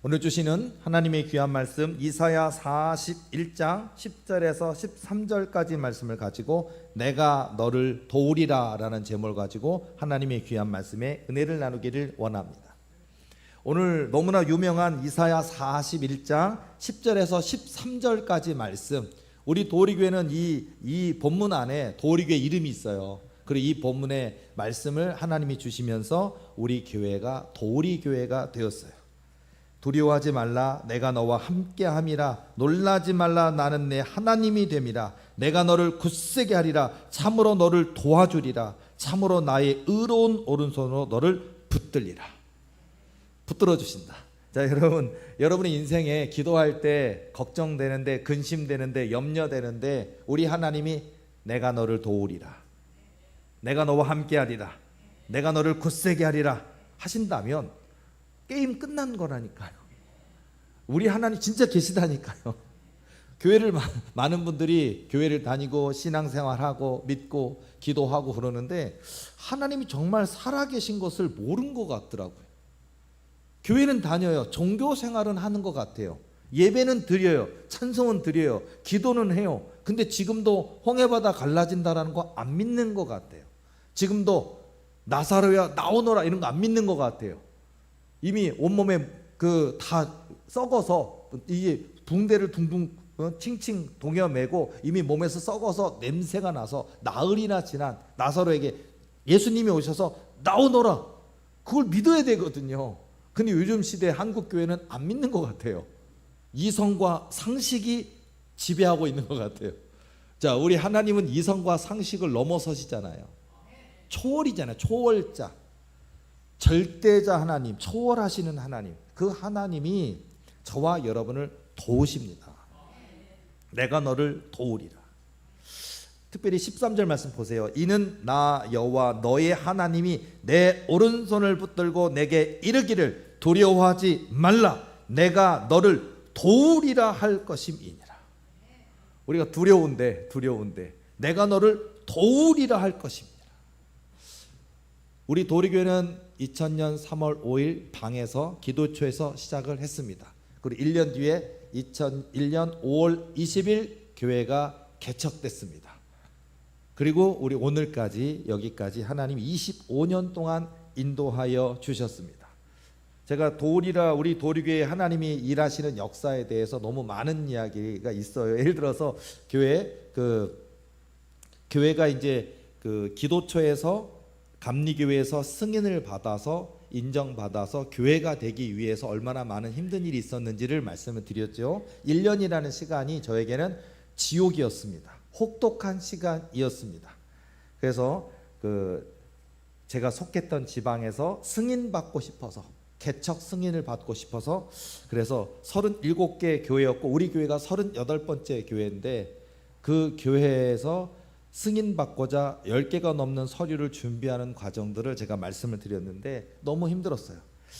오늘 주시는 하나님의 귀한 말씀 이사야 41장 10절에서 13절까지 말씀을 가지고 내가 너를 도우리라 라는 제목을 가지고 하나님의 귀한 말씀에 은혜를 나누기를 원합니다. 오늘 너무나 유명한 이사야 41장 10절에서 13절까지 말씀, 우리 도우리교회는 이 본문 안에 도우리교회 이름이 있어요. 그리고 이 본문의 말씀을 하나님이 주시면서 우리 교회가 도우리교회가 되었어요. 두려워하지 말라, 내가 너와 함께함이라. 놀라지 말라, 나는 내 하나님이 됨이라. 내가 너를 굳세게 하리라. 참으로 너를 도와주리라. 참으로 나의 의로운 오른손으로 너를 붙들리라. 붙들어 주신다. 자, 여러분의 인생에 기도할 때 걱정되는데, 근심되는데, 염려되는데 우리 하나님이 내가 너를 도우리라, 내가 너와 함께하리라, 내가 너를 굳세게 하리라 하신다면 게임 끝난 거라니까요. 우리 하나님 진짜 계시다니까요. 교회를 많은 분들이 교회를 다니고 신앙생활하고 믿고 기도하고 그러는데 하나님이 정말 살아계신 것을 모른 것 같더라고요. 교회는 다녀요. 종교생활은 하는 것 같아요. 예배는 드려요. 찬송은 드려요. 기도는 해요. 근데 지금도 홍해바다 갈라진다라는 거 안 믿는 것 같아요. 지금도 나사로야 나오너라 이런 거 안 믿는 것 같아요. 이미 온몸에 다 썩어서 이게 붕대를 둥둥 칭칭 동여매고 이미 몸에서 썩어서 냄새가 나서 나흘이나 지난 나사로에게 예수님이 오셔서 나오너라, 그걸 믿어야 되거든요. 근데 요즘 시대 한국 교회는 안 믿는 것 같아요. 이성과 상식이 지배하고 있는 것 같아요. 자, 우리 하나님은 이성과 상식을 넘어서시잖아요. 초월이잖아요. 초월자, 절대자 하나님, 초월하시는 하나님, 그 하나님이 저와 여러분을 도우십니다. 내가 너를 도우리라. 특별히 13절 말씀 보세요. 이는 나 여호와 너의 하나님이 내 오른손을 붙들고 내게 이르기를 두려워하지 말라, 내가 너를 도우리라 할 것임이니라. 우리가 두려운데 내가 너를 도우리라 할 것입니다. 우리 도리교회는 2000년 3월 5일 방에서 기도초에서 시작을 했습니다. 그리고 1년 뒤에 2001년 5월 20일 교회가 개척됐습니다. 그리고 우리 오늘까지 여기까지 하나님이 25년 동안 인도하여 주셨습니다. 제가 우리 도리교회 하나님이 일하시는 역사에 대해서 너무 많은 이야기가 있어요. 예를 들어서 교회가 이제 기도초에서 감리교회에서 승인을 받아서 인정받아서 교회가 되기 위해서 얼마나 많은 힘든 일이 있었는지를 말씀을 드렸죠. 1년이라는 시간이 저에게는 지옥이었습니다. 혹독한 시간이었습니다. 그래서 제가 속했던 지방에서 승인받고 싶어서, 개척 승인을 받고 싶어서, 그래서 37개 교회였고 우리 교회가 38번째 교회인데 그 교회에서 승인받고자 10개가 넘는 서류를 준비하는 과정들을 제가 말씀을 드렸는데 너무 힘들었어요.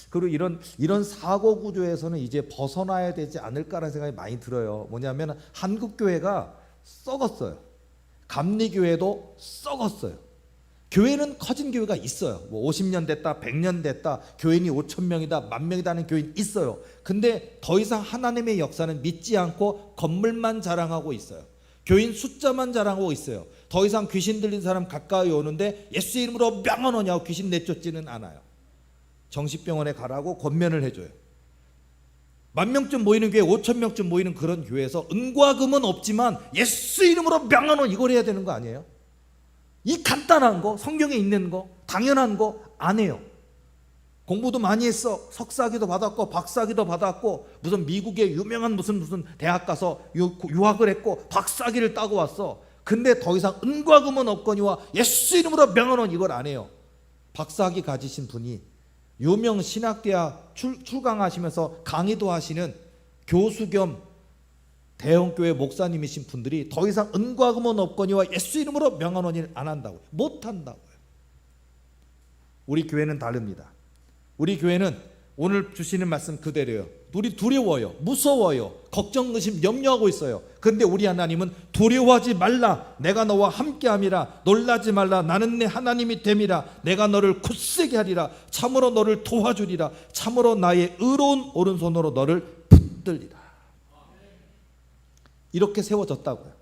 그리고 이런 사고 구조에서는 이제 벗어나야 되지 않을까라는 생각이 많이 들어요. 뭐냐면 한국교회가 썩었어요. 감리교회도 썩었어요. 교회는 커진 교회가 있어요. 뭐 50년 됐다, 100년 됐다, 교인이 5,000명이다, 10,000명이다 하는 교인 있어요. 근데 더 이상 하나님의 역사는 믿지 않고 건물만 자랑하고 있어요. 교인 숫자만 자랑하고 있어요. 더 이상 귀신 들린 사람 가까이 오는데 예수 이름으로 명언하냐고 귀신 내쫓지는 않아요. 정신병원에 가라고 권면을 해줘요. 10,000명쯤 모이는 교회, 5,000명쯤 모이는 그런 교회에서 은과 금은 없지만 예수 이름으로 명언은 이걸 해야 되는 거 아니에요? 이 간단한 거, 성경에 있는 거, 당연한 거 안 해요. 공부도 많이 했어. 석사학위도 받았고 박사학위도 받았고 무슨 미국의 유명한 무슨 대학 가서 유학을 했고 박사학위를 따고 왔어. 근데 더 이상 은과 금은 없거니와 예수 이름으로 명언은 이걸 안 해요. 박사학위 가지신 분이 유명 신학대학 출강하시면서 강의도 하시는 교수 겸 대형교회 목사님이신 분들이 더 이상 은과 금은 없거니와 예수 이름으로 명언을 안 한다고요. 못 한다고요. 우리 교회는 다릅니다. 우리 교회는 오늘 주시는 말씀 그대로예요. 우리 두려워요. 무서워요. 걱정, 의심, 염려하고 있어요. 그런데 우리 하나님은 두려워하지 말라. 내가 너와 함께함이라. 놀라지 말라. 나는 내 하나님이 됨이라. 내가 너를 굳세게 하리라. 참으로 너를 도와주리라. 참으로 나의 의로운 오른손으로 너를 붙들리라. 이렇게 세워졌다고요.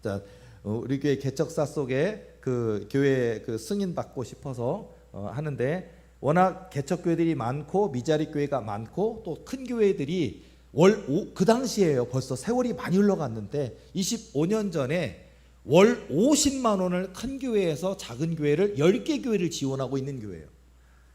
자, 우리 교회 개척사 속에 그 교회 그 승인 받고 싶어서 하는데, 워낙 개척교회들이 많고 미자리 교회가 많고 또 큰 교회들이 그 당시에요. 벌써 세월이 많이 흘러갔는데 25년 전에 월 50만 원을 큰 교회에서 작은 교회를 10개 교회를 지원하고 있는 교회예요.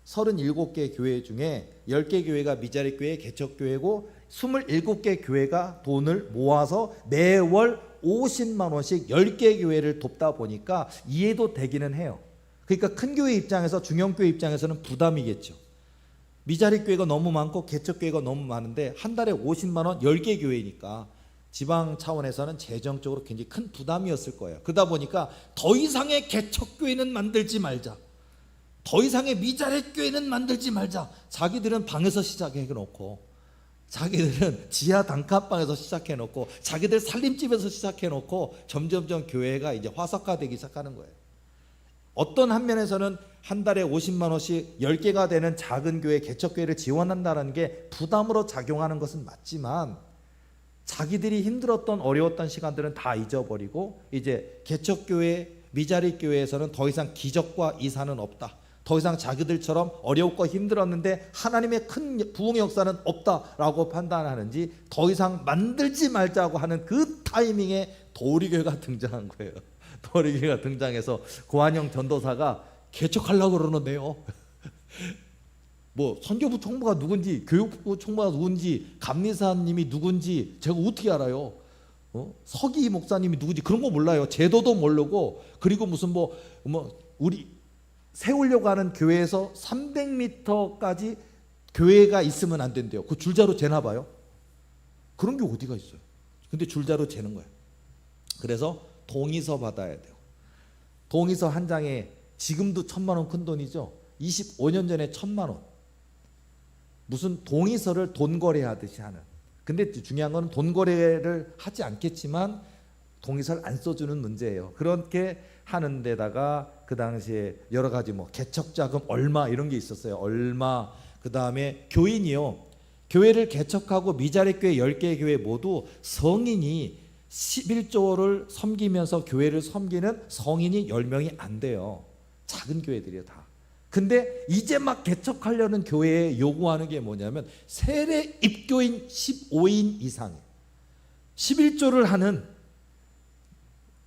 37개 교회 중에 10개 교회가 미자리 교회 개척교회고 27개 교회가 돈을 모아서 매월 50만 원씩 10개 교회를 돕다 보니까 이해도 되기는 해요. 그러니까 큰 교회 입장에서, 중형교회 입장에서는 부담이겠죠. 미자리 교회가 너무 많고 개척교회가 너무 많은데 한 달에 50만 원 10개 교회니까 지방 차원에서는 재정적으로 굉장히 큰 부담이었을 거예요. 그러다 보니까 더 이상의 개척교회는 만들지 말자, 더 이상의 미자리 교회는 만들지 말자. 자기들은 방에서 시작해놓고, 자기들은 지하 단칸방에서 시작해놓고, 자기들 살림집에서 시작해놓고 점점점 교회가 이제 화석화되기 시작하는 거예요. 어떤 한 면에서는 한 달에 50만 원씩 10개가 되는 작은 교회, 개척교회를 지원한다는 게 부담으로 작용하는 것은 맞지만, 자기들이 힘들었던 어려웠던 시간들은 다 잊어버리고 이제 개척교회, 미자리 교회에서는 더 이상 기적과 이사는 없다, 더 이상 자기들처럼 어렵고 힘들었는데 하나님의 큰 부흥의 역사는 없다라고 판단하는지 더 이상 만들지 말자고 하는 그 타이밍에 도리교회가 등장한 거예요. 도리교회가 등장해서 고한영 전도사가 개척하려고 그러는데요. 뭐 선교부 총무가 누군지, 교육부 총무가 누군지, 감리사님이 누군지 제가 어떻게 알아요? 서기 목사님이 누군지 그런 거 몰라요. 제도도 모르고, 그리고 무슨 뭐 우리 세우려고 하는 교회에서 300m까지 교회가 있으면 안 된대요. 그 줄자로 재나 봐요. 그런 게 어디가 있어요? 근데 줄자로 재는 거예요. 그래서 동의서 받아야 돼요. 동의서 한 장에 지금도 1,000만 원 큰 돈이죠. 25년 전에 1,000만 원. 무슨 동의서를 돈 거래하듯이 하는. 근데 중요한 건 돈 거래를 하지 않겠지만 동의서를 안 써주는 문제예요. 그렇게 하는 데다가 그 당시에 여러 가지 뭐 개척자금 얼마 이런 게 있었어요. 얼마. 그 다음에 교인이요. 교회를 개척하고 미자리 교회 10개 교회 모두 성인이 11조를 섬기면서 교회를 섬기는 성인이 10명이 안 돼요. 작은 교회들이요 다. 근데 이제 막 개척하려는 교회에 요구하는 게 뭐냐면 세례 입교인 15인 이상, 11조를 하는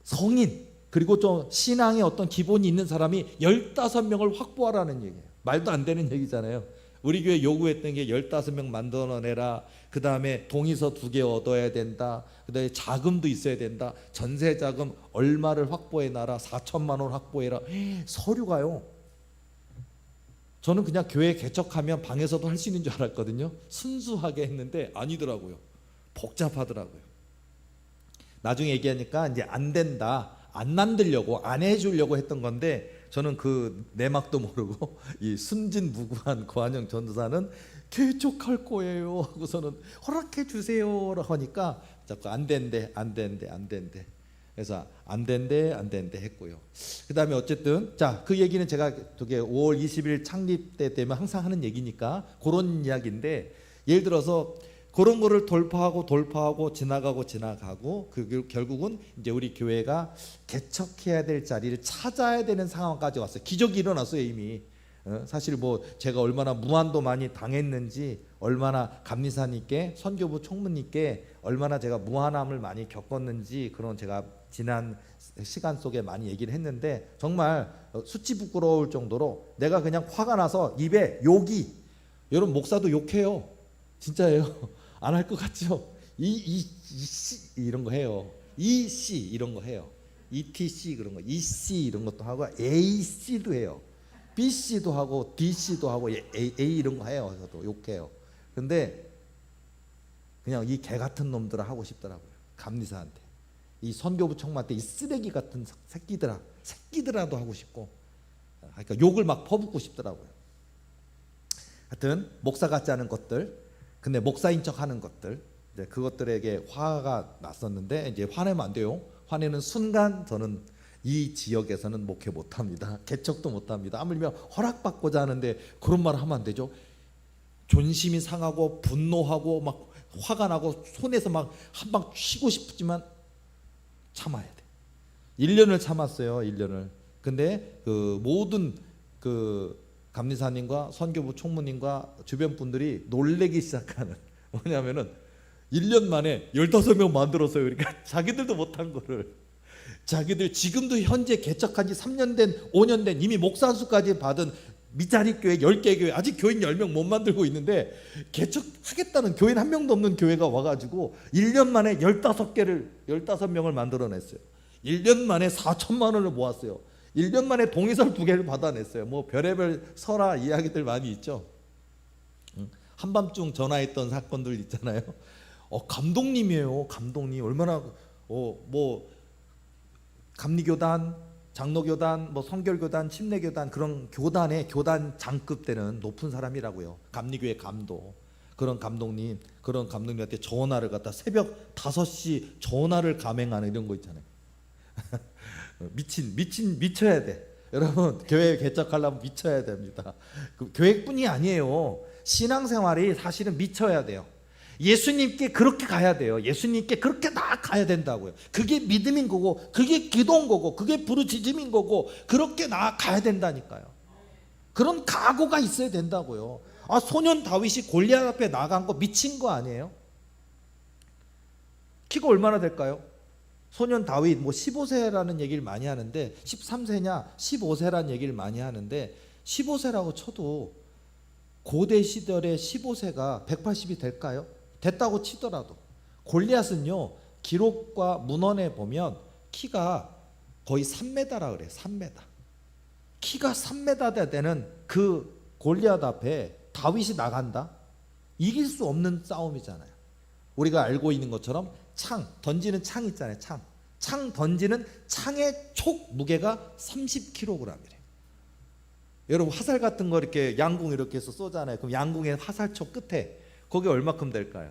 성인, 그리고 좀 신앙의 어떤 기본이 있는 사람이 15명을 확보하라는 얘기예요. 말도 안 되는 얘기잖아요. 우리 교회 요구했던 게 15명 만들어내라. 그 다음에 동의서 2개 얻어야 된다. 그 다음에 자금도 있어야 된다. 전세 자금 얼마를 확보해놔라. 4천만 원 확보해라. 서류가요. 저는 그냥 교회 개척하면 방에서도 할 수 있는 줄 알았거든요. 순수하게 했는데 아니더라고요. 복잡하더라고요. 나중에 얘기하니까 이제 안 된다, 안 만들려고, 안 해주려고 했던 건데, 저는 그 내막도 모르고 이 순진무구한 고한영 전도사는 개척할 거예요 하고서는 허락해 주세요라고 하니까 자꾸 안 된대. 그래서 안 된대 했고요. 그 다음에 어쨌든 그 얘기는 제가 저게 5월 20일 창립 때 되면 항상 하는 얘기니까 그런 이야기인데, 예를 들어서 그런 거를 돌파하고 지나가고 결국은 이제 우리 교회가 개척해야 될 자리를 찾아야 되는 상황까지 왔어요. 기적이 일어났어요 이미. 사실 뭐 제가 얼마나 무한도 많이 당했는지, 얼마나 감리사님께, 선교부 총무님께 얼마나 제가 무한함을 많이 겪었는지, 그런 제가 지난 시간 속에 많이 얘기를 했는데, 정말 수치 부끄러울 정도로 내가 그냥 화가 나서 입에 욕이, 여러분 목사도 욕해요. 진짜예요. 안 할 것 같죠? 이씨 이런 거 해요. 이씨 이런 거 해요. ETC 그런 거, EC 이런 것도 하고, AC도 해요. BC도 하고, DC도 하고, A 이런 거 해요. 저도 욕해요. 근데 그냥 이 개 같은 놈들아 하고 싶더라고요. 감리사한테, 이 선교부 총무한테 이 쓰레기 같은 새끼들아도 하고 싶고, 그러니까 욕을 막 퍼붓고 싶더라고요. 하여튼 목사 같지 않은 것들, 근데 목사인 척 하는 것들, 이제 그것들에게 화가 났었는데, 이제 화내면 안 돼요. 화내는 순간 저는 이 지역에서는 목회 못합니다. 개척도 못합니다. 아무리면 허락받고자 하는데 그런 말 하면 안 되죠. 존심이 상하고 분노하고 막 화가 나고 손에서 막 한 방 쉬고 싶지만 참아야 돼. 1년을 참았어요. 1년을. 근데 그 모든 그 감리사님과 선교부 총무님과 주변 분들이 놀래기 시작하는, 뭐냐면은 1년 만에 15명 만들었어요. 그러니까 자기들도 못한 거를, 자기들 지금도 현재 개척한 지 3년 된 5년 된 이미 목사 한 수까지 받은 미자립 교회 10개 교회, 아직 교인 10명 못 만들고 있는데 개척하겠다는 교인 한 명도 없는 교회가 와가지고 1년 만에 15명을 만들어냈어요. 1년 만에 4천만 원을 모았어요. 1년 만에 동의서 2개를 받아냈어요. 뭐 별의별 설화 이야기들 많이 있죠. 한밤중 전화했던 사건들 있잖아요. 감독님이에요. 감독님 얼마나 뭐 감리교단, 장로교단, 뭐 성결교단, 침례교단, 그런 교단의 교단 장급 되는 높은 사람이라고요. 감리교회 감독. 그런 감독님, 그런 감독님한테 전화를 갖다 새벽 5시 전화를 감행하는 이런 거 있잖아요. 미쳐야 돼. 여러분, 교회 개척하려면 미쳐야 됩니다. 교회뿐이 아니에요. 신앙생활이 사실은 미쳐야 돼요. 예수님께 그렇게 가야 돼요. 예수님께 그렇게 나아가야 된다고요. 그게 믿음인 거고, 그게 기도인 거고, 그게 부르짖음인 거고, 그렇게 나아가야 된다니까요. 그런 각오가 있어야 된다고요. 소년 다윗이 골리앗 앞에 나간 거 미친 거 아니에요? 키가 얼마나 될까요? 소년 다윗 15세라는 얘기를 많이 하는데, 13세냐 15세라는 얘기를 많이 하는데, 15세라고 쳐도 고대 시절의 15세가 180이 될까요? 됐다고 치더라도 골리앗은요, 기록과 문헌에 보면 키가 거의 3m라 그래요. 3m. 키가 3m 되는 그 골리앗 앞에 다윗이 나간다? 이길 수 없는 싸움이잖아요. 우리가 알고 있는 것처럼 던지는 창 있잖아요. 창 던지는 창의 촉 무게가 30kg이래요. 여러분, 화살 같은 거 이렇게 양궁 이렇게 해서 쏘잖아요. 그럼 양궁의 화살촉 끝에 거기 얼마큼 될까요?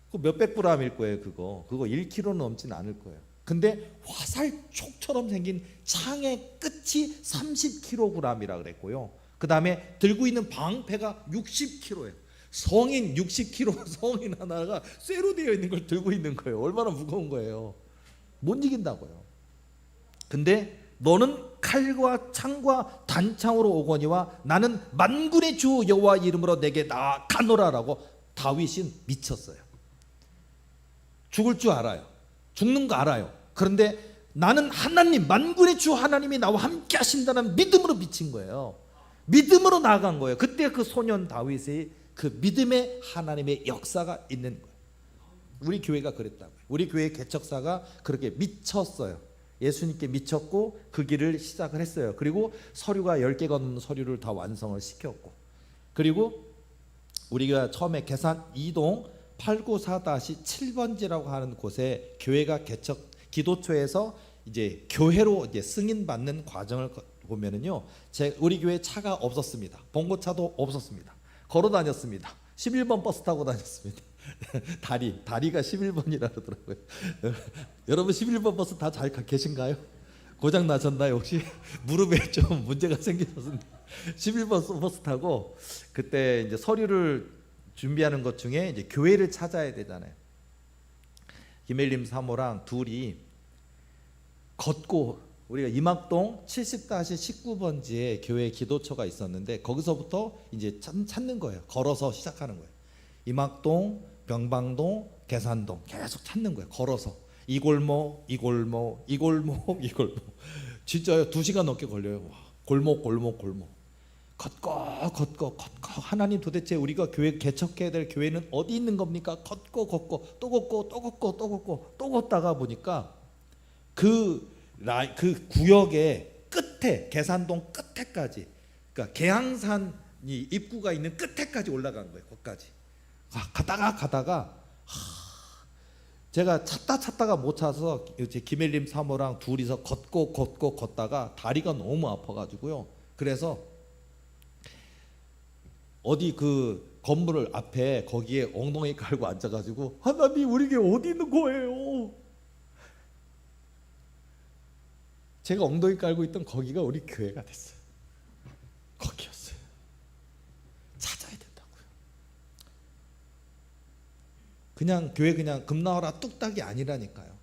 그거 몇백 g일 거예요. 그거 1kg 넘지는 않을 거예요. 근데 화살촉처럼 생긴 창의 끝이 30kg이라 그랬고요. 그 다음에 들고 있는 방패가 60kg예요. 성인 60kg 성인 하나가 쇠로 되어 있는 걸 들고 있는 거예요. 얼마나 무거운 거예요. 못 이긴다고요. 근데 너는 칼과 창과 단창으로 오거니와 나는 만군의 주 여호와 이름으로 내게 나아가노라라고. 다윗은 미쳤어요. 죽을 줄 알아요. 죽는 거 알아요. 그런데 나는 하나님, 만군의 주 하나님이 나와 함께 하신다는 믿음으로 미친 거예요. 믿음으로 나아간 거예요. 그때 그 소년 다윗의 그 믿음의 하나님의 역사가 있는 거예요. 우리 교회가 그랬다고요. 우리 교회 개척사가 그렇게 미쳤어요. 예수님께 미쳤고 그 길을 시작을 했어요. 그리고 서류가 10개가 넘는 서류를 다 완성을 시켰고, 그리고 우리가 처음에 계산 2동 894-7번지라고 하는 곳에 교회가 개척 기도처에서 이제 교회로 이제 승인 받는 과정을 보면은요, 우리 교회 차가 없었습니다. 봉고차도 없었습니다. 걸어 다녔습니다. 11번 버스 타고 다녔습니다. 다리가 11번이라 그러더라고요. 여러분 11번 버스 다 잘 계신가요? 고장 나셨나요? 혹시 무릎에 좀 문제가 생기셨는데 11번 버스 타고 그때 이제 서류를 준비하는 것 중에 이제 교회를 찾아야 되잖아요. 김일림 사모랑 둘이 걷고, 우리가 이막동 70-19번지에 교회 기도처가 있었는데 거기서부터 이제 찾는 거예요. 걸어서 시작하는 거예요. 이막동, 병방동, 계산동 계속 찾는 거예요. 걸어서 이 골목, 이 골목, 이 골목, 이 골목. 진짜요. 2시간 넘게 걸려요. 골목 걷고 하나님, 도대체 우리가 교회 개척해야 될 교회는 어디 있는 겁니까? 걷고 또 걷다가 보니까 그 구역의 끝에, 계산동 끝에까지, 그러니까 계양산이 입구가 있는 끝에까지 올라간 거예요. 거기까지 가다가 제가 찾다가 못 찾아서 이제 김일림 사모랑 둘이서 걷다가 다리가 너무 아파가지고요. 그래서 어디 그 건물 앞에 거기에 엉덩이 깔고 앉아가지고 하나님 우리 교회 어디 있는 거예요? 제가 엉덩이 깔고 있던 거기가 우리 교회가 됐어요. 거기였어요. 찾아야 된다고요. 그냥 교회 그냥 금 나와라 뚝딱이 아니라니까요.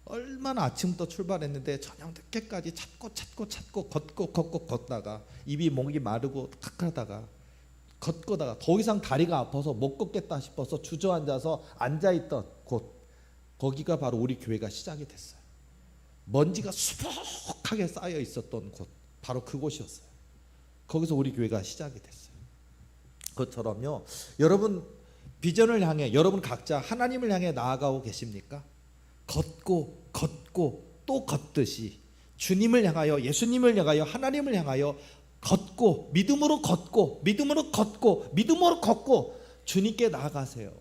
얼마나 아침부터 출발했는데 저녁 늦게까지 찾고 걷고 걷다가 입이 목이 마르고 탁하다가 걷다가 더 이상 다리가 아파서 못 걷겠다 싶어서 주저앉아서 앉아있던 곳, 거기가 바로 우리 교회가 시작이 됐어요. 먼지가 수북하게 쌓여 있었던 곳, 바로 그곳이었어요. 거기서 우리 교회가 시작이 됐어요. 그것처럼요, 여러분 비전을 향해 여러분 각자 하나님을 향해 나아가고 계십니까? 걷고 또 걷듯이 주님을 향하여, 예수님을 향하여, 하나님을 향하여 걷고 믿음으로 걷고 주님께 나아가세요.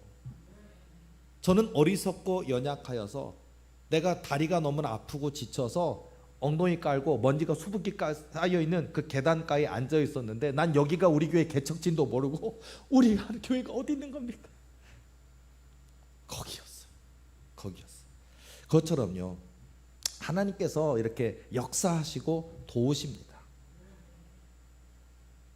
저는 어리석고 연약하여서 내가 다리가 너무나 아프고 지쳐서 엉덩이 깔고 먼지가 수북히 쌓여있는 그 계단가에 앉아 있었는데, 난 여기가 우리 교회 개척진도 모르고 우리 교회가 어디 있는 겁니까? 거기였어요. 그것처럼요, 하나님께서 이렇게 역사하시고 도우십니다.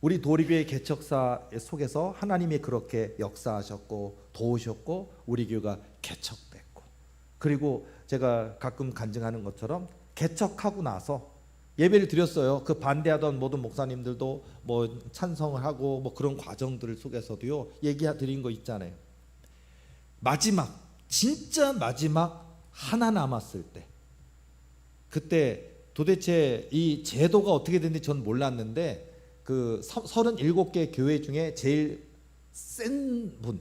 우리 도리교회 개척사 속에서 하나님이 그렇게 역사하셨고 도우셨고 우리 교회가 개척됐고, 그리고 제가 가끔 간증하는 것처럼 개척하고 나서 예배를 드렸어요. 그 반대하던 모든 목사님들도 뭐 찬성을 하고 뭐 그런 과정들 속에서도요, 얘기 드린 거 있잖아요. 마지막, 진짜 마지막 하나 남았을 때, 그때 도대체 이 제도가 어떻게 됐는지 전 몰랐는데 그 37개 교회 중에 제일 센 분,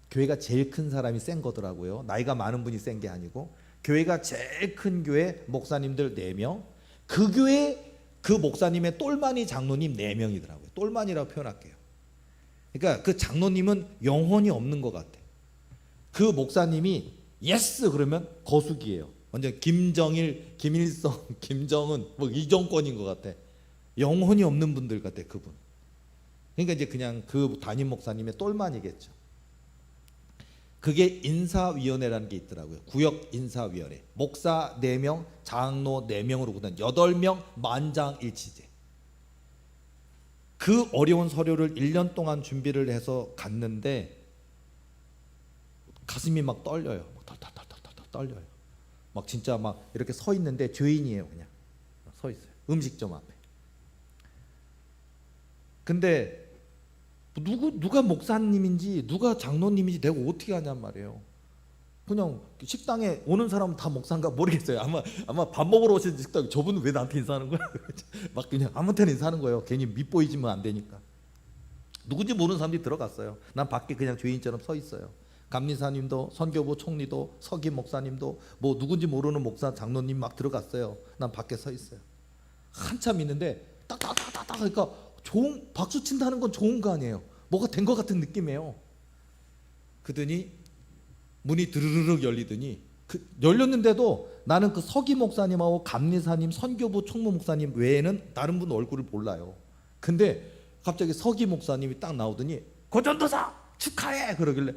교회가 제일 큰 사람이 센 거더라고요. 나이가 많은 분이 센 게 아니고, 교회가 제일 큰 교회 목사님들 4명, 그 교회 그 목사님의 똘마니 장로님 4명이더라고요. 똘마니라고 표현할게요. 그러니까 그 장로님은 영혼이 없는 것 같아. 그 목사님이 예스 그러면 거수기예요. 완전 김정일, 김일성, 김정은 뭐 이 정권인 것 같아. 영혼이 없는 분들 같아, 그분. 그러니까 이제 그냥 그 담임 목사님의 똘만이겠죠. 그게 인사위원회라는 게 있더라고요. 구역 인사위원회. 목사 4명, 장로 4명으로 구단 8명 만장일치제. 그 어려운 서류를 1년 동안 준비를 해서 갔는데 가슴이 막 떨려요. 떨려요. 막 진짜 막 이렇게 서 있는데 죄인이에요. 그냥 서 있어요. 음식점 앞에. 근데 누가 목사님인지 누가 장로님인지 내가 어떻게 아냔 말이에요. 그냥 식당에 오는 사람은 다 목사인가 모르겠어요. 아마 밥 먹으러 오신 식당, 저분은 왜 나한테 인사하는 거야? 막 그냥 아무 때나 인사하는 거예요. 괜히 밑보이지면 안 되니까. 누군지 모르는 사람들이 들어갔어요. 난 밖에 그냥 죄인처럼 서 있어요. 감리사님도, 선교부 총리도, 서기 목사님도, 뭐 누군지 모르는 목사 장로님 막 들어갔어요. 난 밖에 서 있어요. 한참 있는데 딱딱딱딱 그러니까 박수 친다는 건 좋은 거 아니에요. 뭐가 된 것 같은 느낌이에요. 그러더니 문이 드르륵 열리더니 열렸는데도 나는 그 서기 목사님하고 감리사님, 선교부 총무 목사님 외에는 다른 분 얼굴을 몰라요. 근데 갑자기 서기 목사님이 딱 나오더니 고전도사 축하해 그러길래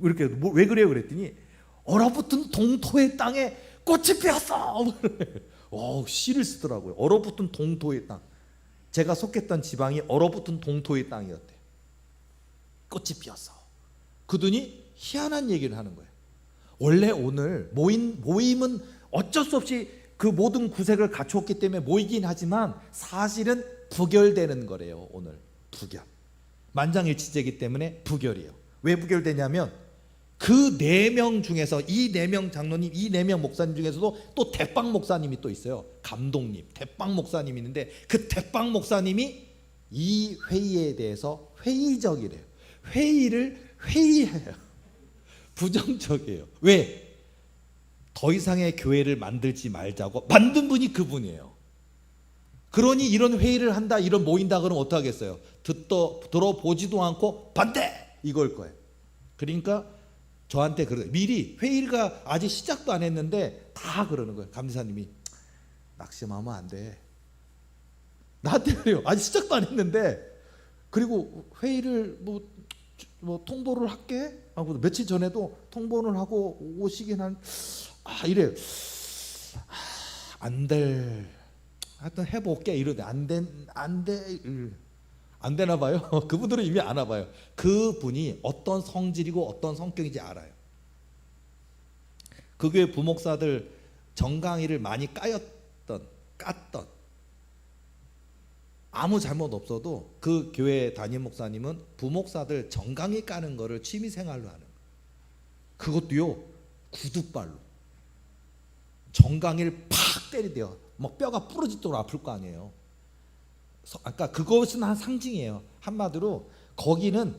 이렇게 왜 그래요 그랬더니 얼어붙은 동토의 땅에 꽃이 피었어. 시를 쓰더라고요. 얼어붙은 동토의 땅. 제가 속했던 지방이 얼어붙은 동토의 땅이었대요. 꽃이 피었어. 그러더니 희한한 얘기를 하는 거예요. 원래 오늘 모임은 어쩔 수 없이 그 모든 구색을 갖추었기 때문에 모이긴 하지만 사실은 부결되는 거래요. 오늘 부결. 만장일치제이기 때문에 부결이에요. 왜 부결되냐면 그 4명 중에서 이 4명 장로님, 이 4명 목사님 중에서도 또 대빵 목사님이 또 있어요. 감독님, 대빵 목사님이 있는데 그 대빵 목사님이 이 회의에 대해서 회의적이래요. 회의해요. 부정적이에요. 왜? 더 이상의 교회를 만들지 말자고 만든 분이 그분이에요. 그러니 이런 회의를 한다, 이런 모인다 그러면 어떡하겠어요? 들어보지도 않고 반대! 이걸 거예요. 그러니까 저한테 미리 회의가 아직 시작도 안 했는데 다 그러는 거예요. 감리사님이 낙심하면 안 돼. 나한테 그래요. 아직 시작도 안 했는데 그리고 회의를 뭐 통보를 할게 하고 며칠 전에도 통보를 하고 오시긴 이래 안될 하여튼 해볼게 이러는데 안 되나 봐요. 그분들은 이미 아나 봐요. 그분이 어떤 성질이고 어떤 성격인지 알아요. 그 교회 부목사들 정강이를 많이 깠던 아무 잘못 없어도 그 교회 담임 목사님은 부목사들 정강이 까는 거를 취미생활로 하는 거예요. 그것도요 구두발로 정강이를 팍 때리대요. 뭐 뼈가 부러지도록 아플 거 아니에요. 아까 그것은 한 상징이에요. 한마디로 거기는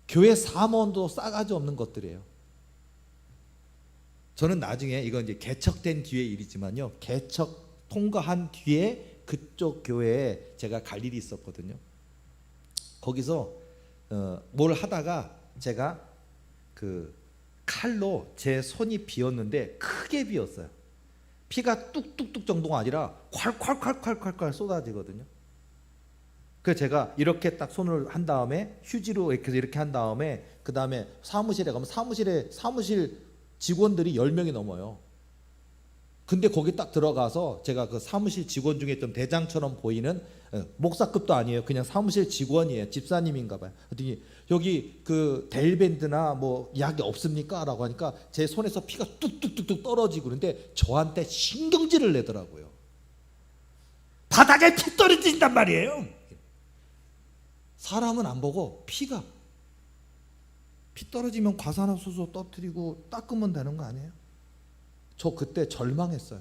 교회 사무원도 싸가지 없는 것들이에요. 저는 나중에 이건 이제 개척된 뒤의 일이지만요, 개척 통과한 뒤에 그쪽 교회에 제가 갈 일이 있었거든요. 거기서 뭘 하다가 제가 그 칼로 제 손이 비었는데 크게 비었어요. 피가 뚝뚝뚝 정도가 아니라 콸콸콸콸콸 쏟아지거든요. 그래서 제가 이렇게 딱 손을 한 다음에 휴지로 이렇게 한 다음에 그 다음에 사무실에 가면 사무실 직원들이 10명이 넘어요. 근데 거기 딱 들어가서 제가 그 사무실 직원 중에 좀 대장처럼 보이는 목사급도 아니에요. 그냥 사무실 직원이에요. 집사님인가 봐요. 그랬더니 여기 그 데일밴드나 뭐 약이 없습니까? 라고 하니까 제 손에서 피가 뚝뚝뚝뚝 떨어지고 그런데 저한테 신경질을 내더라고요. 바닥에 피 떨어진단 말이에요. 사람은 안 보고 피 떨어지면 과산화수소 떨어뜨리고 닦으면 되는 거 아니에요? 저 그때 절망했어요.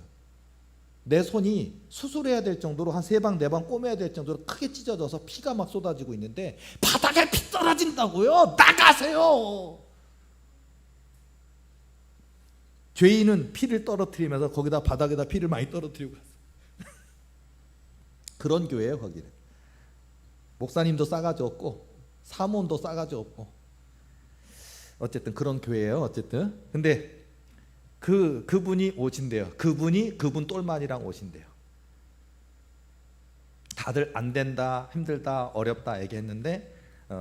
내 손이 수술해야 될 정도로 한 3방 4방 꼬매야 될 정도로 크게 찢어져서 피가 막 쏟아지고 있는데 바닥에 피 떨어진다고요? 나가세요. 죄인은 피를 떨어뜨리면서 거기다 바닥에다 피를 많이 떨어뜨리고 갔어요. 그런 교회예요. 거기는 목사님도 싸가지 없고 사모님도 싸가지 없고 어쨌든 그런 교회예요. 어쨌든 근데 그분이 오신대요. 그분 똘만이랑 오신대요. 다들 안 된다, 힘들다, 어렵다 얘기했는데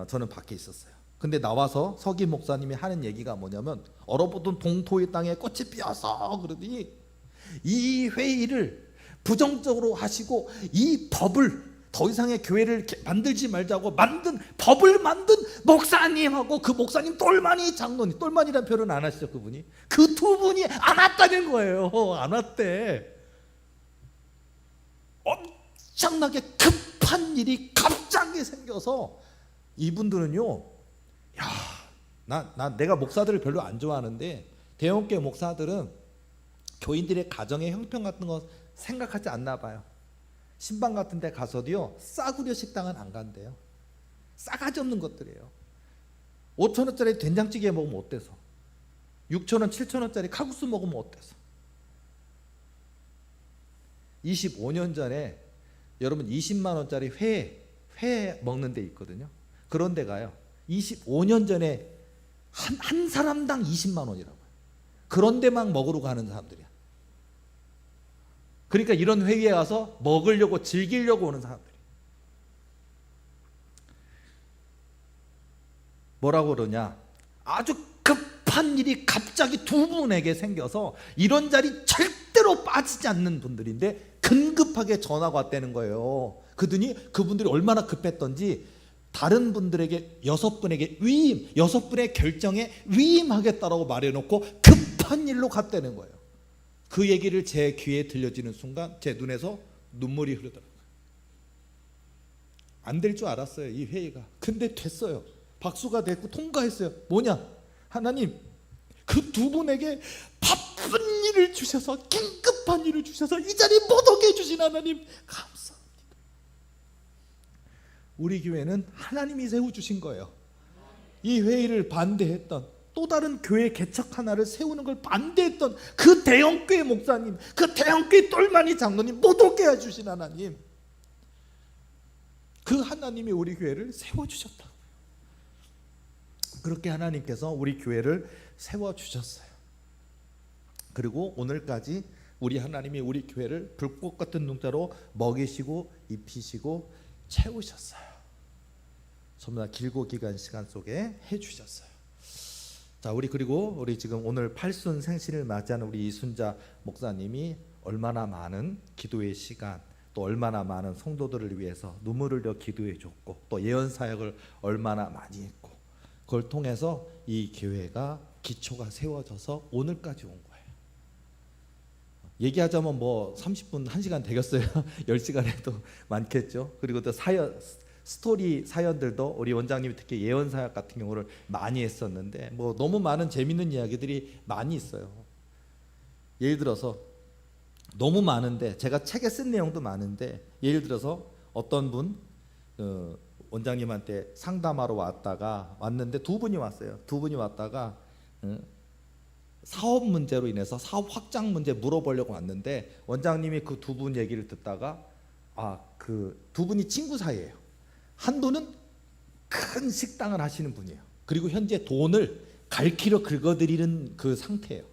저는 밖에 있었어요. 근데 나와서 석임 목사님이 하는 얘기가 뭐냐면 얼어붙은 동토의 땅에 꽃이 피어서 그러더니 이 회의를 부정적으로 하시고 이 법을 더 이상의 교회를 만들지 말자고 법을 만든 목사님하고 그 목사님 똘마니 장로님, 똘마니란 표현은 안 하시죠 그분이? 그 두 분이 안 왔다는 거예요. 안 왔대. 엄청나게 급한 일이 갑자기 생겨서 이분들은요, 내가 목사들을 별로 안 좋아하는데 대형교회 목사들은 교인들의 가정의 형편 같은 거 생각하지 않나 봐요. 신방 같은 데 가서도요 싸구려 식당은 안 간대요. 싸가지 없는 것들이에요. 5,000원짜리 된장찌개 먹으면 어때서? 6,000원 7,000원짜리 칼국수 먹으면 어때서? 25년 전에 여러분 20만 원짜리 회 먹는 데 있거든요. 그런 데 가요. 25년 전에 한 사람당 20만 원이라고요. 그런 데만 먹으러 가는 사람들이야. 그러니까 이런 회의에 와서 먹으려고 즐기려고 오는 사람들이 뭐라고 그러냐, 아주 급한 일이 갑자기 두 분에게 생겨서 이런 자리 절대로 빠지지 않는 분들인데 긴급하게 전화가 왔다는 거예요. 그분들이 얼마나 급했던지 다른 분들에게 6분에게 위임, 6분의 결정에 위임하겠다라고 말해놓고 급한 일로 갔다는 거예요. 그 얘기를 제 귀에 들려지는 순간 제 눈에서 눈물이 흐르더라고요. 안 될 줄 알았어요, 이 회의가. 근데 됐어요. 박수가 됐고 통과했어요. 뭐냐? 하나님, 그 두 분에게 바쁜 일을 주셔서, 긴급한 일을 주셔서 이 자리에 못 오게 해주신 하나님 감사합니다. 우리 교회는 하나님이 세워주신 거예요. 이 회의를 반대했던, 또 다른 교회 개척 하나를 세우는 걸 반대했던 그 대형교회 목사님, 그 대형교회 똘마니 장로님 못 오게 해주신 하나님, 그 하나님이 우리 교회를 세워주셨다고요. 그렇게 하나님께서 우리 교회를 세워주셨어요. 그리고 오늘까지 우리 하나님이 우리 교회를 불꽃 같은 눈자로 먹이시고 입히시고 채우셨어요. 전부 다 길고 기간 시간 속에 해주셨어요. 자, 그리고 우리 지금 오늘 팔순 생신을 맞이하는 우리 이순자 목사님이 얼마나 많은 기도의 시간, 또 얼마나 많은 성도들을 위해서 눈물을 흘려 기도해 줬고, 또 예언 사역을 얼마나 많이 했고, 그걸 통해서 이 교회가 기초가 세워져서 오늘까지 온 거예요. 얘기하자면 뭐 30분, 1시간 되겠어요. 10시간 해도 많겠죠. 그리고 또 스토리 사연들도 우리 원장님이 특히 예언 사역 같은 경우를 많이 했었는데, 뭐 너무 많은 재밌는 이야기들이 많이 있어요. 예를 들어서 너무 많은데, 제가 책에 쓴 내용도 많은데, 예를 들어서 어떤 분 원장님한테 상담하러 왔는데 두 분이 왔어요. 두 분이 왔다가 사업 문제로 인해서 사업 확장 문제 물어보려고 왔는데, 원장님이 그 두 분 얘기를 듣다가 그 두 분이 친구 사이예요. 한 분은 큰 식당을 하시는 분이에요. 그리고 현재 돈을 갈퀴로 긁어들이는 그 상태예요.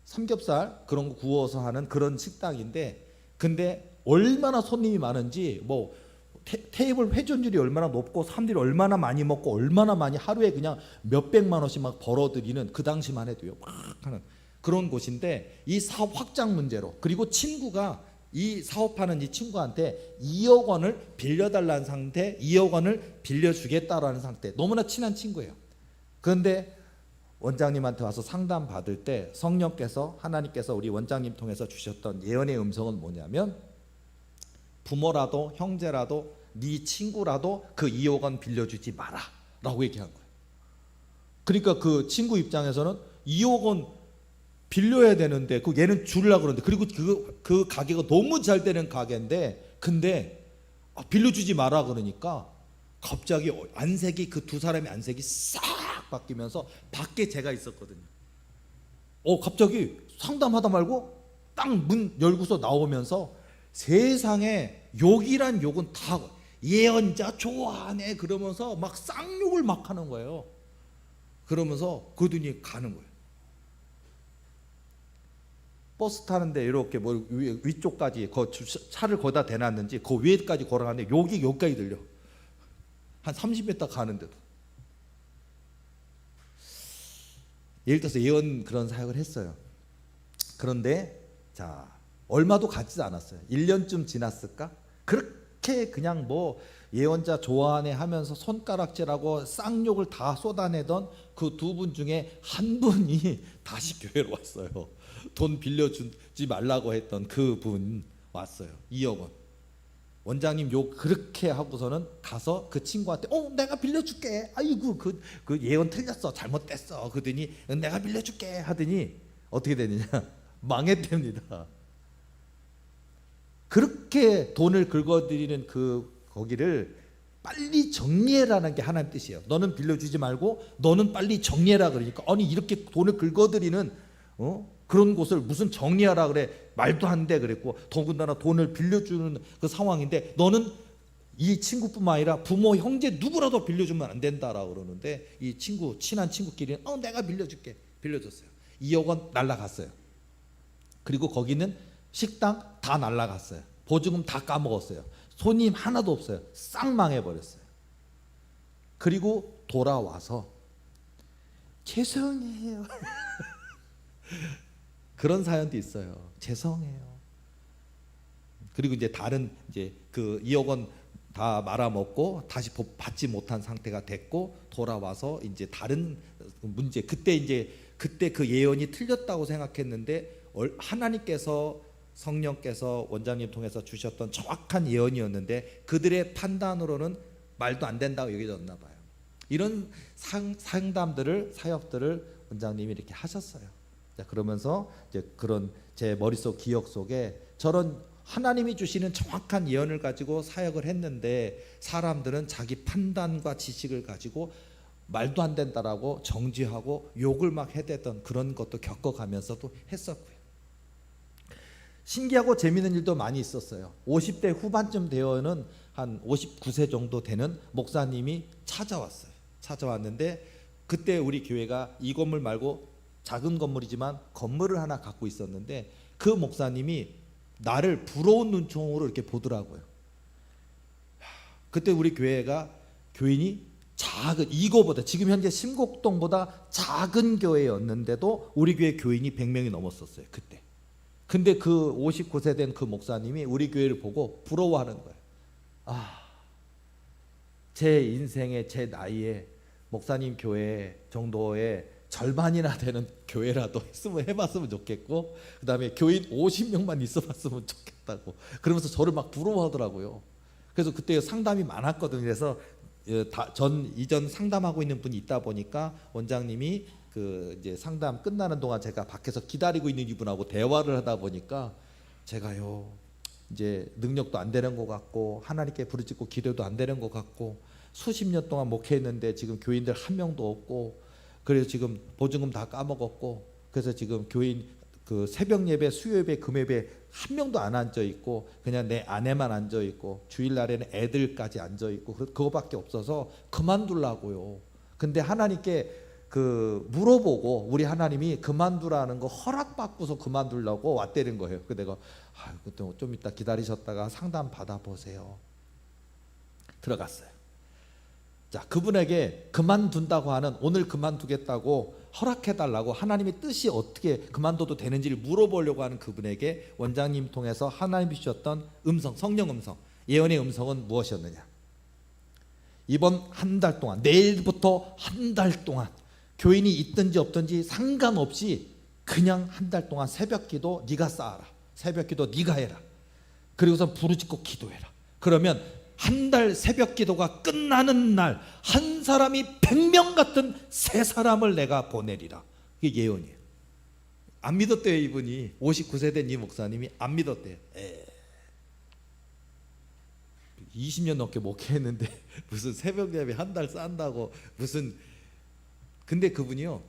삼겹살 그런 거 구워서 하는 그런 식당인데, 근데 얼마나 손님이 많은지, 뭐 테이블 회전율이 얼마나 높고 사람들이 얼마나 많이 먹고 얼마나 많이 하루에 그냥 몇백만 원씩 막 벌어들이는, 그 당시만 해도요, 막 하는 그런 곳인데, 이 사업 확장 문제로, 그리고 친구가 이 사업하는 이 친구한테 2억 원을 빌려달라는 상태, 2억 원을 빌려주겠다라는 상태, 너무나 친한 친구예요. 그런데 원장님한테 와서 상담 받을 때 성령께서, 하나님께서 우리 원장님 통해서 주셨던 예언의 음성은 뭐냐면, 부모라도 형제라도 네 친구라도 그 2억 원 빌려주지 마라 라고 얘기한 거예요. 그러니까 그 친구 입장에서는 2억 원 빌려야 되는데 그 얘는 주려고 그러는데, 그리고 그 가게가 너무 잘 되는 가게인데, 근데 빌려주지 마라 그러니까 갑자기 안색이, 그 두 사람의 안색이 싹 바뀌면서, 밖에 제가 있었거든요. 갑자기 상담하다 말고 딱 문 열고서 나오면서 세상에 욕이란 욕은 다 예언자 좋아하네 그러면서 막 쌍욕을 막 하는 거예요. 그러면서 그분이 가는 거예요. 버스 타는데 이렇게 뭐 위쪽까지 차를 거기다 대놨는지 그 위에까지 걸어가는데 욕이 여기까지 들려. 한 30m 가는데도. 예를 들어서 예언 그런 사역을 했어요. 그런데 자, 얼마도 가지도 않았어요. 1년쯤 지났을까? 그렇게 그냥 뭐 예언자 좋아하네 하면서 손가락질하고 쌍욕을 다 쏟아내던 그 두 분 중에 한 분이 다시 교회로 왔어요. 돈 빌려주지 말라고 했던 그 분 왔어요. 2억 원. 원장님 욕 그렇게 하고서는 가서 그 친구한테 내가 빌려줄게. 아이고 그 예언 틀렸어. 잘못됐어. 그러더니 내가 빌려줄게 하더니 어떻게 되느냐. 망했답니다. 그렇게 돈을 긁어들이는 거기를 빨리 정리해라는 게 하나님 뜻이에요. 너는 빌려주지 말고 너는 빨리 정리해라 그러니까, 아니 이렇게 돈을 긁어들이는 그런 곳을 무슨 정리하라 그래, 말도 안 돼 그랬고, 더군다나 돈을 빌려주는 그 상황인데 너는 이 친구뿐만 아니라 부모 형제 누구라도 빌려주면 안 된다라고 그러는데, 이 친구 친한 친구끼리는 내가 빌려줄게 빌려줬어요. 2억 원 날라갔어요. 그리고 거기는 식당 다 날라갔어요. 보증금 다 까먹었어요. 손님 하나도 없어요. 싹 망해버렸어요. 그리고 돌아와서 죄송해요. 그런 사연도 있어요. 죄송해요. 그리고 이제 다른 그 2억 원 다 말아먹고 다시 받지 못한 상태가 됐고, 돌아와서 이제 다른 문제, 그때 그 예언이 틀렸다고 생각했는데 하나님께서, 성령께서 원장님 통해서 주셨던 정확한 예언이었는데 그들의 판단으로는 말도 안 된다고 여겨졌나 봐요. 이런 상담들을, 사역들을 원장님이 이렇게 하셨어요. 자, 그러면서 이제 그런 제 머릿속 기억 속에 저런 하나님이 주시는 정확한 예언을 가지고 사역을 했는데, 사람들은 자기 판단과 지식을 가지고 말도 안 된다라고 정죄하고 욕을 막 해대던 그런 것도 겪어가면서도 했었고요. 신기하고 재미있는 일도 많이 있었어요. 50대 후반쯤 되어는 한 59세 정도 되는 목사님이 찾아왔는데, 그때 우리 교회가 이 건물 말고 작은 건물이지만 건물을 하나 갖고 있었는데, 그 목사님이 나를 부러운 눈총으로 이렇게 보더라고요. 그때 우리 교회가 교인이 작은, 이거보다 지금 현재 심곡동보다 작은 교회였는데도 우리 교회 교인이 100명이 넘었었어요 그때. 근데 그 59세 된 그 목사님이 우리 교회를 보고 부러워하는 거예요. 제 인생에, 제 나이에 목사님 교회 정도의 절반이나 되는 교회라도 해봤으면 좋겠고, 그 다음에 교인 50명만 있어봤으면 좋겠다고 그러면서 저를 막 부러워하더라고요. 그래서 그때 상담이 많았거든요. 그래서 이전 상담하고 있는 분이 있다 보니까 원장님이 그 이제 상담 끝나는 동안 제가 밖에서 기다리고 있는 이분하고 대화를 하다 보니까 제가요 이제 능력도 안 되는 것 같고 하나님께 부르짖고 기도도 안 되는 것 같고 수십 년 동안 목회했는데 지금 교인들 한 명도 없고, 그래서 지금 보증금 다 까먹었고, 그래서 지금 교인 그 새벽 예배, 수요 예배, 금 예배 한 명도 안 앉아 있고 그냥 내 아내만 앉아 있고 주일날에는 애들까지 앉아 있고 그거밖에 없어서 그만두려고요. 근데 하나님께 그 물어보고 우리 하나님이 그만두라는 거 허락받고서 그만두려고 왔다는 거예요. 그 내가 그때 좀 이따 기다리셨다가 상담 받아보세요. 들어갔어요. 자, 그분에게 그만둔다고 하는, 오늘 그만두겠다고 허락해달라고 하나님의 뜻이 어떻게 그만둬도 되는지를 물어보려고 하는 그분에게 원장님 통해서 하나님이 주셨던 음성, 성령 음성, 예언의 음성은 무엇이었느냐? 이번 한 달 동안, 내일부터 한 달 동안 교인이 있든지 없든지 상관없이 그냥 한 달 동안 새벽기도 네가 쌓아라, 새벽기도 네가 해라, 그리고서 부르짖고 기도해라. 그러면 한 달 새벽기도가 끝나는 날 한 사람이 100명 같은 세 사람을 내가 보내리라. 이게 예언이에요. 안 믿었대요. 이분이 59세 된 이 목사님이 안 믿었대요. 20년 넘게 목회했는데 무슨 새벽 예배 한 달 쌓는다고 무슨. 근데 그분이요,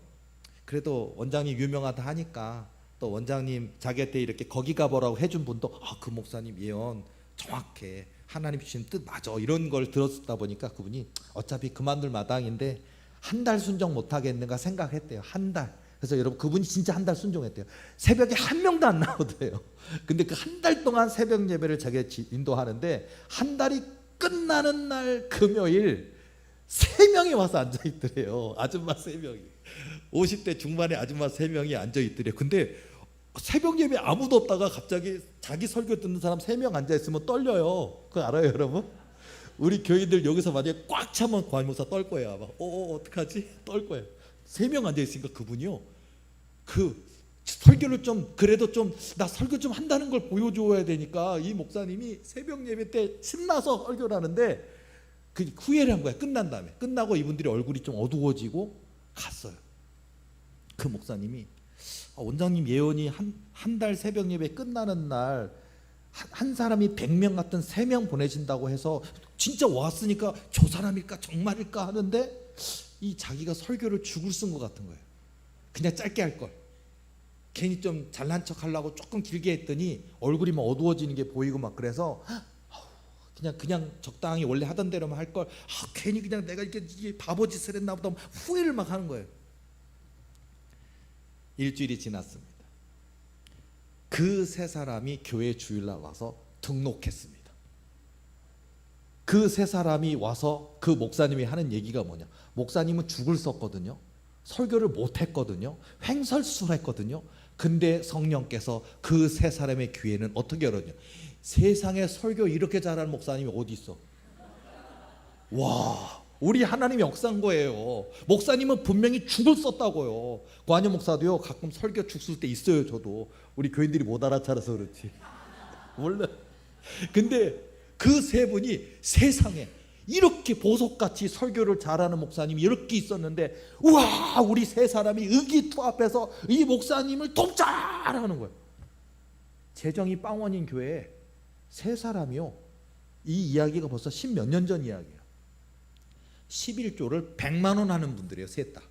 그래도 원장님 유명하다 하니까 또 원장님 자기 때 이렇게 거기 가보라고 해준 분도 그 목사님 예언 정확해, 하나님 주신 뜻 맞아, 이런 걸 들었다 보니까 그분이 어차피 그만둘 마당인데 한 달 순종 못하겠는가 생각했대요. 한 달. 그래서 여러분 그분이 진짜 한 달 순종했대요. 새벽에 한 명도 안 나오대요. 근데 그 한 달 동안 새벽 예배를 자기가 인도하는데 한 달이 끝나는 날 금요일 3명이 와서 앉아있더래요. 아줌마 3명이. 50대 중반의 아줌마 3명이 앉아있더래요. 근데 새벽 예배 아무도 없다가 갑자기 자기 설교 듣는 사람 3명 앉아있으면 떨려요. 그거 알아요 여러분? 우리 교인들 여기서 만약에 꽉 차면 관목사 떨 거예요. 아마 어떡하지? 떨 거예요. 3명 앉아있으니까 그분이요, 그 설교를 좀 그래도 좀 나 설교 좀 한다는 걸 보여줘야 되니까 이 목사님이 새벽 예배 때 신나서 설교를 하는데 그 후회를 한 거야. 끝난 다음에. 끝나고 이분들이 얼굴이 좀 어두워지고 갔어요. 그 목사님이 원장님 예언이 한 달 새벽 예배 끝나는 날 한 사람이 100명 같은 3명 보내신다고 해서 진짜 왔으니까 저 사람일까 정말일까 하는데 이 자기가 설교를 죽을 쓴 것 같은 거예요. 그냥 짧게 할 걸. 괜히 좀 잘난 척 하려고 조금 길게 했더니 얼굴이 막 어두워지는 게 보이고 막 그래서 그냥 적당히 원래 하던 대로만 할 걸 괜히 그냥 내가 이렇게 바보짓을 했나 보다 후회를 막 하는 거예요. 일주일이 지났습니다. 그 세 사람이 교회 주일날 와서 등록했습니다. 그 세 사람이 와서 그 목사님이 하는 얘기가 뭐냐? 목사님은 죽을 썼거든요. 설교를 못했거든요. 횡설수설했거든요. 근데 성령께서 그 세 사람의 귀에는 어떻게 열었냐? 세상에 설교 이렇게 잘하는 목사님이 어디 있어? 와, 우리 하나님이 역사한 거예요. 목사님은 분명히 죽을 썼다고요. 관여 목사도요 가끔 설교 죽 쓸 때 있어요. 저도 우리 교인들이 못 알아차려서 그렇지 몰라. 근데 그 세 분이 세상에 이렇게 보석같이 설교를 잘하는 목사님이 이렇게 있었는데 우와, 우리 세 사람이 의기투합해서 이 목사님을 돕자라는 거예요. 재정이 빵원인 교회에 세 사람이요, 이 이야기가 벌써 10몇 년 전 이야기예요. 11조를 100만 원 하는 분들이에요. 셋 다.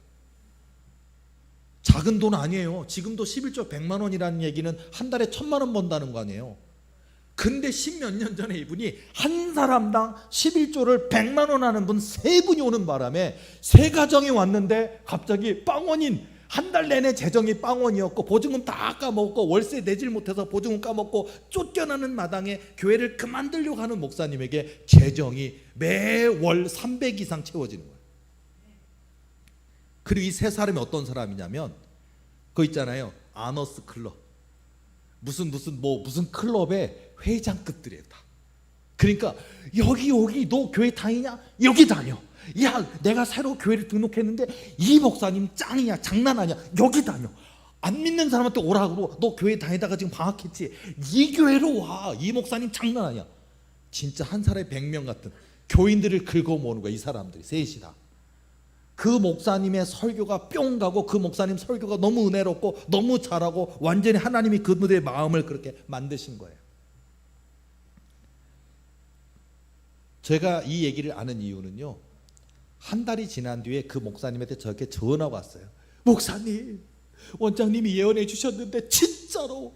작은 돈 아니에요. 지금도 11조 100만 원이라는 얘기는 한 달에 1000만 원 번다는 거 아니에요. 근데 10몇 년 전에 이분이 한 사람당 11조를 100만 원 하는 분 세 분이 오는 바람에 세 가정이 왔는데 갑자기 빵원인 한 달 내내 재정이 빵원이었고 보증금 다 까먹고 월세 내질 못해서 보증금 까먹고 쫓겨나는 마당에 교회를 그만두려고 하는 목사님에게 재정이 매월 300 이상 채워지는 거예요. 그리고 이 세 사람이 어떤 사람이냐면 그거 있잖아요, 아너스 클럽, 무슨 클럽의 회장급들이에요 다. 그러니까 여기 너 교회 다니냐? 여기 다녀. 야, 내가 새로 교회를 등록했는데 이 목사님 짱이야, 장난 아니야, 여기 다녀. 안 믿는 사람한테 오라고, 너 교회 다니다가 지금 방학했지, 이 교회로 와, 이 목사님 장난 아니야. 진짜 한 사람에 100명 같은 교인들을 긁어 모으는 거야. 이 사람들이 셋이 다. 그 목사님의 설교가 뿅 가고 그 목사님 설교가 너무 은혜롭고 너무 잘하고 완전히 하나님이 그들의 마음을 그렇게 만드신 거예요. 제가 이 얘기를 아는 이유는요, 한 달이 지난 뒤에 그 목사님한테 저렇게 전화가 왔어요. 목사님, 원장님이 예언해 주셨는데 진짜로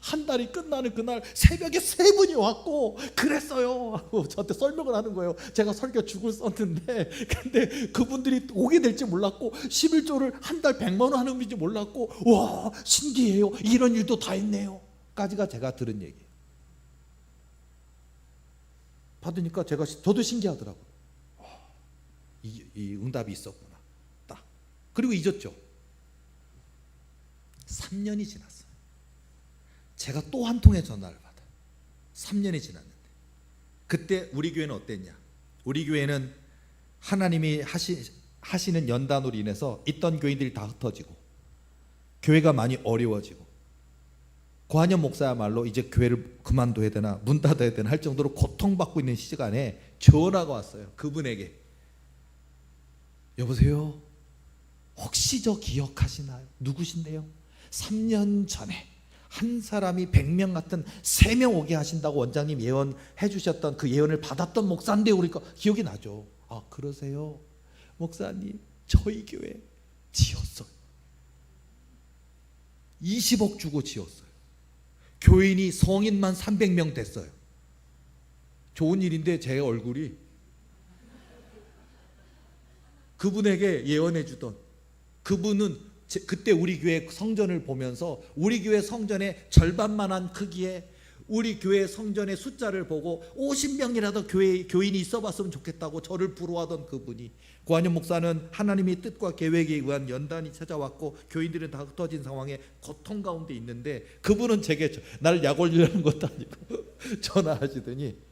한 달이 끝나는 그날 새벽에 3분이 왔고 그랬어요 하고 저한테 설명을 하는 거예요. 제가 설교 죽을 썼는데 근데 그분들이 오게 될지 몰랐고 11조를 한 달 100만 원 하는 건지 몰랐고, 와 신기해요, 이런 일도 다 있네요 까지가 제가 들은 얘기 받으니까 저도 신기하더라고요. 이 응답이 있었구나 딱. 그리고 잊었죠. 3년이 지났어요. 제가 또 한 통의 전화를 받아요. 3년이 지났는데 그때 우리 교회는 어땠냐? 우리 교회는 하나님이 하시는 연단으로 인해서 있던 교인들이 다 흩어지고 교회가 많이 어려워지고 고한영 목사야말로 이제 교회를 그만둬야 되나 문 닫아야 되나 할 정도로 고통받고 있는 시간에 전화가 왔어요. 그분에게. 여보세요? 혹시 저 기억하시나요? 누구신데요? 3년 전에 한 사람이 100명 같은 3명 오게 하신다고 원장님 예언해 주셨던 그 예언을 받았던 목사인데, 우리가 기억이 나죠. 아 그러세요? 목사님, 저희 교회 지었어요. 20억 주고 지었어요. 교인이 성인만 300명 됐어요. 좋은 일인데 제 얼굴이 그분에게 예언해 주던 그분은 그때 우리 교회 성전을 보면서 우리 교회 성전의 절반만한 크기에 우리 교회 성전의 숫자를 보고 50명이라도 교인이 있어봤으면 좋겠다고 저를 부러워하던 그분이, 고한영 목사는 하나님의 뜻과 계획에 의한 연단이 찾아왔고 교인들은 다 흩어진 상황에 고통 가운데 있는데 그분은 제게 날 약 올리려는 것도 아니고 전화하시더니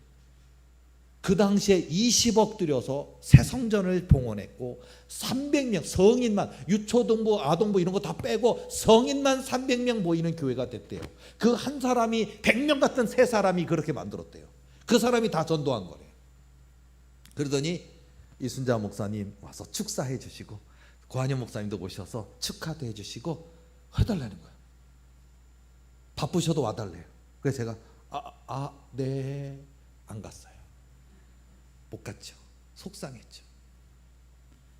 그 당시에 20억 들여서 새 성전을 봉헌했고 300명 성인만, 유초등부 아동부 이런 거 다 빼고 성인만 300명 모이는 교회가 됐대요. 그 한 사람이 100명 같은 세 사람이 그렇게 만들었대요. 그 사람이 다 전도한 거래요. 그러더니 이순자 목사님 와서 축사해 주시고 고한영 목사님도 모셔서 축하도 해 주시고 해달라는 거예요. 바쁘셔도 와달래요. 그래서 제가 네, 안 갔어요. 못 갔죠. 속상했죠.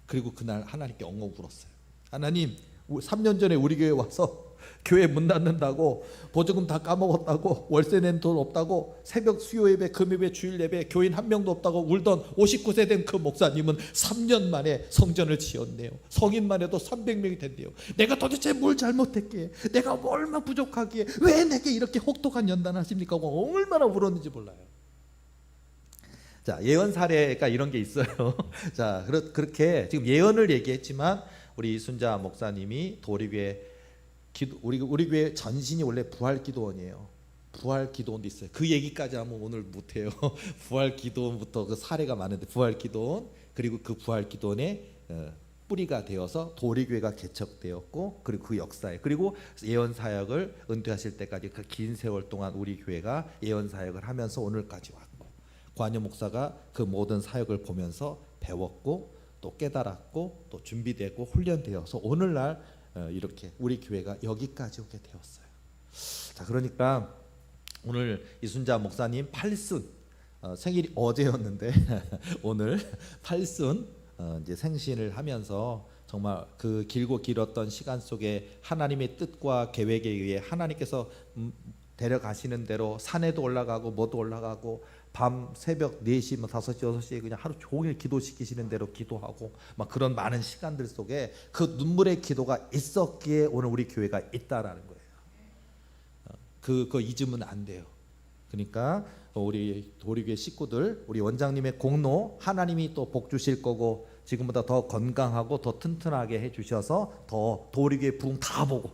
그리고 그날 하나님께 엉엉 울었어요. 하나님, 3년 전에 우리 교회 와서 교회 문 닫는다고 보조금 다 까먹었다고 월세 낸 돈 없다고 새벽 수요 예배, 금요예배, 주일 예배 교인 한 명도 없다고 울던 59세 된 그 목사님은 3년 만에 성전을 지었네요. 성인만 해도 300명이 된대요. 내가 도대체 뭘 잘못했기에, 내가 얼마나 부족하기에 왜 내게 이렇게 혹독한 연단을 하십니까? 얼마나 울었는지 몰라요. 자, 예언 사례가 이런 게 있어요. 자, 그렇게 지금 예언을 얘기했지만 우리 이순자 목사님이 도리교회 우리 교회 전신이 원래 부활기도원이에요. 부활기도원도 있어요. 그 얘기까지 하면 오늘 못해요. 부활기도원부터 그 사례가 많은데 부활기도원, 그리고 그 부활기도원의 뿌리가 되어서 도리교회가 개척되었고, 그리고 그 역사에, 그리고 예언 사역을 은퇴하실 때까지 그 긴 세월 동안 우리 교회가 예언 사역을 하면서 오늘까지 왔고, 고한영 목사가 그 모든 사역을 보면서 배웠고 또 깨달았고 또 준비되고 훈련되어서 오늘날 이렇게 우리 교회가 여기까지 오게 되었어요. 자, 그러니까 오늘 이순자 목사님 8순 생일이 어제였는데 오늘 8순 이제 생신을 하면서 정말 그 길고 길었던 시간 속에 하나님의 뜻과 계획에 의해 하나님께서 데려가시는 대로 산에도 올라가고 뭐도 올라가고 밤 새벽 4시, 5시, 6시에 그냥 하루 종일 기도시키시는 대로 기도하고 막 그런 많은 시간들 속에 그 눈물의 기도가 있었기에 오늘 우리 교회가 있다라는 거예요. 그거 잊으면 안 돼요. 그러니까 우리 도리교회 식구들, 우리 원장님의 공로 하나님이 또 복 주실 거고 지금보다 더 건강하고 더 튼튼하게 해주셔서 더 도리교회 부흥 다 보고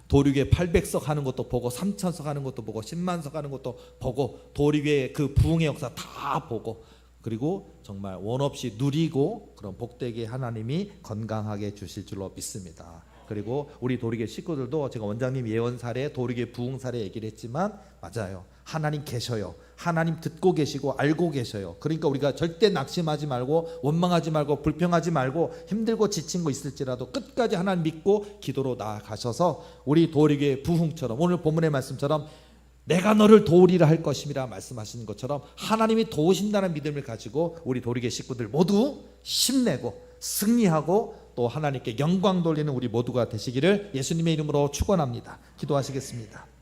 도리교회 800석 하는 것도 보고 3000석 하는 것도 보고 10만석 하는 것도 보고 도리교회 그 부흥의 역사 다 보고 그리고 정말 원 없이 누리고 그런 복되게 하나님이 건강하게 주실 줄로 믿습니다. 그리고 우리 도리교회 식구들도 제가 원장님 예언 사례, 도리교회 부흥 사례 얘기를 했지만 맞아요. 하나님 계셔요. 하나님 듣고 계시고 알고 계셔요. 그러니까 우리가 절대 낙심하지 말고 원망하지 말고 불평하지 말고 힘들고 지친 거 있을지라도 끝까지 하나님 믿고 기도로 나아가셔서 우리 도리교회 부흥처럼 오늘 본문의 말씀처럼 내가 너를 도우리라 할 것임이라 말씀하시는 것처럼 하나님이 도우신다는 믿음을 가지고 우리 도리교회 식구들 모두 힘내고 승리하고 또 하나님께 영광 돌리는 우리 모두가 되시기를 예수님의 이름으로 축원합니다. 기도하시겠습니다.